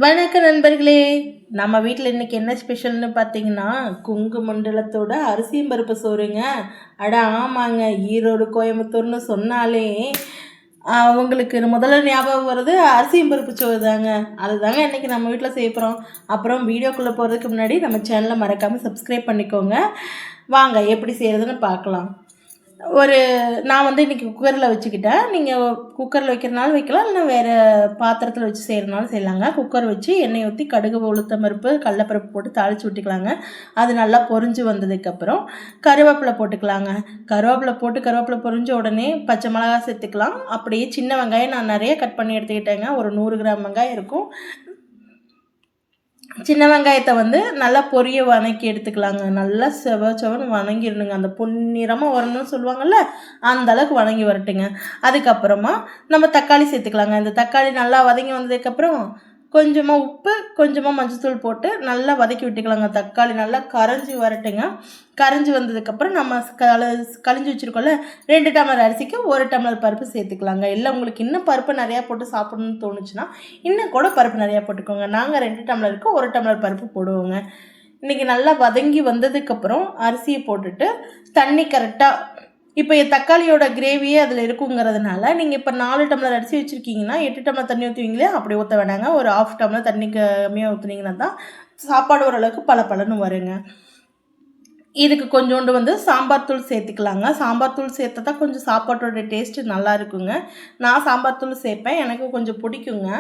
வணக்கம் நண்பர்களே. நம்ம வீட்டில் இன்றைக்கி என்ன ஸ்பெஷல்னு பார்த்தீங்கன்னா, குங்கு மண்டலத்தோட அரிசியும் பருப்பு சோறுங்க. அட ஆமாங்க, ஈரோடு கோயம்புத்தூர்னு சொன்னாலே அவங்களுக்கு முதல்ல ஞாபகம் வருது அரிசியும் பருப்பு சோறு தாங்க. அதுதாங்க இன்றைக்கி நம்ம வீட்டில் செய்ய போகிறோம். அப்புறம் வீடியோக்குள்ளே போகிறதுக்கு முன்னாடி நம்ம சேனலை மறக்காமல் சப்ஸ்கிரைப் பண்ணிக்கோங்க. வாங்க எப்படி செய்கிறதுன்னு பார்க்கலாம். நான் இன்றைக்கி குக்கரில் வச்சுக்கிட்டேன். நீங்கள் குக்கரில் வைக்கிறனாலும் வைக்கலாம், இல்லை வேறு பாத்திரத்தில் வச்சு செய்கிறனாலும் செய்யலாங்க. குக்கர் வச்சு எண்ணெய் ஊற்றி கடுகு, உளுத்தம் பருப்பு, கடலைப்பருப்பு போட்டு தாளித்து விட்டுக்கலாங்க. அது நல்லா பொரிஞ்சு வந்ததுக்கப்புறம் கருவேப்பிலை போட்டுக்கலாங்க. கருவேப்பிலை பொரிஞ்ச உடனே பச்சை மிளகா சேர்த்துக்கலாம். அப்படியே சின்ன வெங்காயம் நான் நிறைய கட் பண்ணி எடுத்துக்கிட்டேங்க. ஒரு 100 கிராம் வெங்காயம் இருக்கும். சின்ன வெங்காயத்தை நல்லா பொரிய வதக்கி எடுத்துக்கலாங்க. நல்லா செவன்னு வதங்கிடணுங்க. அந்த பொன்னிறமாக வரணும்னு சொல்லுவாங்கள்ல, அந்த அளவுக்கு வதங்கி வரட்டுங்க. அதுக்கப்புறமா நம்ம தக்காளி சேர்த்துக்கலாங்க. இந்த தக்காளி நல்லா வதங்கி வந்ததுக்கப்புறம் கொஞ்சமாக உப்பு, கொஞ்சமாக மஞ்சள்தூள் போட்டு நல்லா வதக்கி விட்டுக்கலாங்க. தக்காளி நல்லா கரைஞ்சி வரட்டுங்க. கரைஞ்சி வந்ததுக்கப்புறம் நம்ம கழிஞ்சு வச்சுருக்கோம்ல, 2 டம்ளர் அரிசிக்கு 1 டம்ளர் பருப்பு சேர்த்துக்கலாங்க. இல்லை உங்களுக்கு இன்னும் பருப்பு நிறையா போட்டு சாப்பிடணும்னு தோணுச்சுன்னா இன்னும் கூட பருப்பு நிறையா போட்டுக்கோங்க. நாங்கள் 2 டம்ளருக்கு 1 டம்ளர் பருப்பு போடுவோங்க. இன்றைக்கி நல்லா வதங்கி வந்ததுக்கப்புறம் அரிசியை போட்டுட்டு தண்ணி கரெக்டாக, இப்போ தக்காளியோட கிரேவியே அதில் இருக்குங்கிறதுனால நீங்கள் இப்போ 4 டம்ளர் அரிசி வச்சுருக்கீங்கன்னா 8 டம்ளர் தண்ணி ஊற்றுவீங்களே, அப்படி ஊற்ற வேணாங்க. ஒரு 1/2 டம்ளர் தண்ணி கம்மியாக ஊற்றுனீங்கன்னா தான் சாப்பாடு ஓரளவுக்கு பலன்னு வருங்க. இதுக்கு கொஞ்சோண்டு சாம்பார் தூள் சேர்த்துக்கலாங்க. சாம்பார் தூள் சேர்த்தா தான் கொஞ்சம் சாப்பாட்டோட டேஸ்ட்டு நல்லா இருக்குங்க. நான் சாம்பார் தூள் சேர்ப்பேன், எனக்கு கொஞ்சம் பிடிக்குங்க.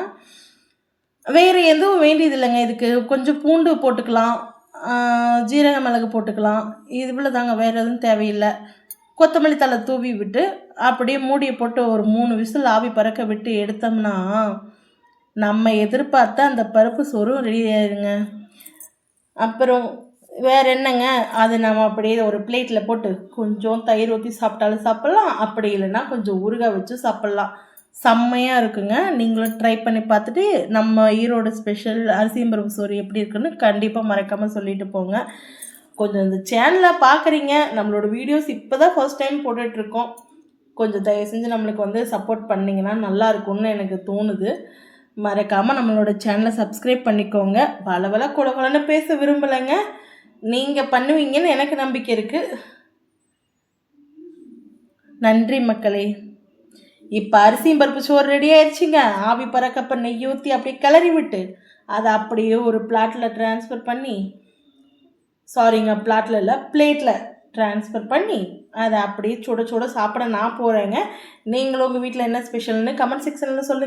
வேறு எதுவும் வேண்டியது இல்லைங்க. இதுக்கு கொஞ்சம் பூண்டு போட்டுக்கலாம், ஜீரக மிளகு போட்டுக்கலாம். இவ்வளோ தாங்க, வேறு எதுவும் தேவையில்லை. கொத்தமல்லி தழை தூவி விட்டு அப்படியே மூடியை போட்டு ஒரு 3 விசில் ஆவி பறக்க விட்டு எடுத்தோம்னா நம்ம எதிர்பார்த்த அந்த பருப்பு சோறும் ரெடி ஆயிருங்க. அப்புறம் வேறு என்னங்க, அது நம்ம அப்படியே ஒரு பிளேட்டில் போட்டு கொஞ்சம் தயிர் ஊற்றி சாப்பிட்டாலும் சாப்பிட்லாம், அப்படி இல்லைன்னா கொஞ்சம் ஊறுகாய் வச்சு சாப்பிட்லாம். செம்மையாக இருக்குங்க. நீங்களும் ட்ரை பண்ணி பார்த்துட்டு நம்ம ஈரோடு ஸ்பெஷல் அரிசியும் பருப்பு சோறு எப்படி இருக்குன்னு கண்டிப்பாக மறக்காமல் சொல்லிட்டு போங்க. கொஞ்சம் இந்த சேனலில் பார்க்குறீங்க, நம்மளோட வீடியோஸ் இப்போ தான் ஃபர்ஸ்ட் டைம் போட்டுட்ருக்கோம். கொஞ்சம் தயவு செஞ்சு நம்மளுக்கு சப்போர்ட் பண்ணிங்கன்னா நல்லா இருக்கும்னு எனக்கு தோணுது. மறக்காமல் நம்மளோட சேனலை சப்ஸ்கிரைப் பண்ணிக்கோங்க. குலன்னு பேச விரும்பலைங்க, நீங்கள் பண்ணுவீங்கன்னு எனக்கு நம்பிக்கை இருக்குது. நன்றி மக்களே. இப்போ அரிசியும் பருப்பு சோறு ரெடி ஆயிடுச்சுங்க. ஆவி பறக்கப்ப நெய் ஊற்றி அப்படியே கிளறி விட்டு அதை அப்படியே ஒரு பிளாட்டில் ட்ரான்ஸ்ஃபர் பண்ணி, பிளாட்டில் இல்லை, பிளேட்டில் ட்ரான்ஸ்ஃபர் பண்ணி அதை அப்படியே சுட சுட சாப்பிட நான் போகிறேங்க. நீங்களும் உங்கள் வீட்டில் என்ன ஸ்பெஷல்னு கமெண்ட் செக்ஷனில் சொல்லுங்கள்.